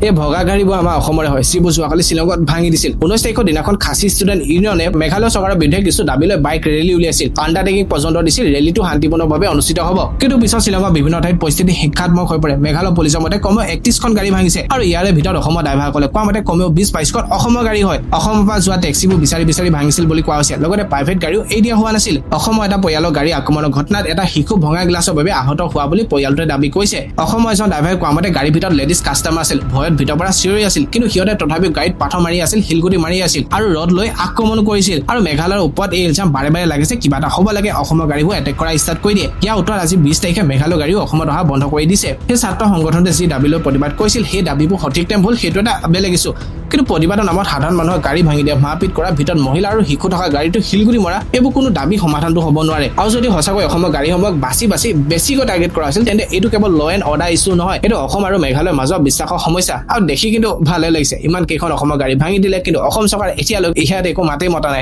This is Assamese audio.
এই ভগা গাড়ীবোৰ আমাৰ অসমৰে হয়, যিবোৰ যোৱাকালি শ্বিলঙত ভাঙি দিছিল। 19 তাৰিখৰ দিনাখন খাচী ষ্টুডেণ্ট ইউনিয়নে মেঘালয় চৰকাৰৰ বিৰুদ্ধে কিছু দাবীলৈ বাইক ৰেলী উলিয়াইছিল। আণ্ডাৰটেকিং পৰ্যন্ত দিছিল ৰেলীটো শান্তিপূৰ্ণভাৱে অনুষ্ঠিত হ'ব। কিন্তু পিছত শ্বিলঙৰ বিভিন্ন ঠাইত পৰিস্থিতি হিংসাত্মক হৈ পৰে। মেঘালয় পুলিচৰ মতে কমেও 31খন গাড়ী ভাঙিছে আৰু ইয়াৰে ভিতৰত অসমৰ ড্ৰাইভাৰসকলে কোৱা মতে কমেও 20-22খন অসমৰ গাড়ী হয়। অসমৰ পৰা যোৱা টেক্সিবোৰ বিচাৰি ভাঙিছিল বুলি কোৱা হৈছে। লগতে প্ৰাইভেট গাড়ীও এৰি দিয়া হোৱা নাছিল। অসমৰ এটা পৰিয়ালৰ গাড়ী আক্ৰমণৰ ঘটনাত এটা শিশু ভঙা গ্লাছৰ বাবে আহত হোৱা বুলি পৰিয়ালটোৱে দাবী কৰিছে। অসমৰ এজন ড্ৰাইভাৰে কোৱা মতে গাড়ীৰ ভিতৰত লেডিজ কাষ্টমাৰ আছিল। ভয়ত ভিতৰৰ পৰা চিঞৰি আছিল, কিন্তু সিহঁতে তথাপিও গাড়ীত পাথৰ মাৰি আছিল, শিলগুটি মাৰি আছিল আৰু ৰড লৈ আক্ৰমণ কৰিছিল। আৰু মেঘালয়ৰ ওপৰত এই ইলজাম বাৰে বাৰে লাগিছে কিবা এটা হ'ব লাগে, অসমৰ গাড়ীবোৰ এটেক কৰা ষ্টাৰ্ট কৰি দিয়ে। ইয়াৰ উত্তৰত আজি 20 তাৰিখে মেঘালয় গাড়ীও অসমত অহা বন্ধ কৰি দিছে। সেই ছাত্ৰ সংগঠনে যি দাবী লৈ প্ৰতিবাদ কৰিছিল সেই দাবীবোৰ সঠিক নে ভুল সেইটো এটা বেলেগ ইছ্যু। কিন্তু প্ৰতিবাদৰ নামত সাধাৰণ মানুহৰ গাড়ী ভাঙি দিয়া, মাৰপিট কৰা, ভিতৰত মহিলা আৰু শিশু থকা গাড়ীটো শিলগুটি মৰা, এইবোৰ কোনো দাবী সমাধানটো হ'ব নোৱাৰে। আৰু যদি সঁচাকৈ অসমৰ গাড়ীসমূহক বাছি বেছিকৈ টাৰ্গেট কৰা হৈছিল তেন্তে এইটো কেৱল ল এণ্ড অৰ্ডাৰ ইছ্যু নহয়, এইটো অসম আৰু মেঘালয়ৰ মাজত বিশ্বাসৰ সমস্যা। আৰু দেখি কিন্তু ভালে লাগিছে, ইমান কেইখন অসমৰ গাড়ী ভাঙি দিলে, কিন্তু অসম চৰকাৰ এতিয়ালৈকে ইয়াত একো মাতেই মতা নাই।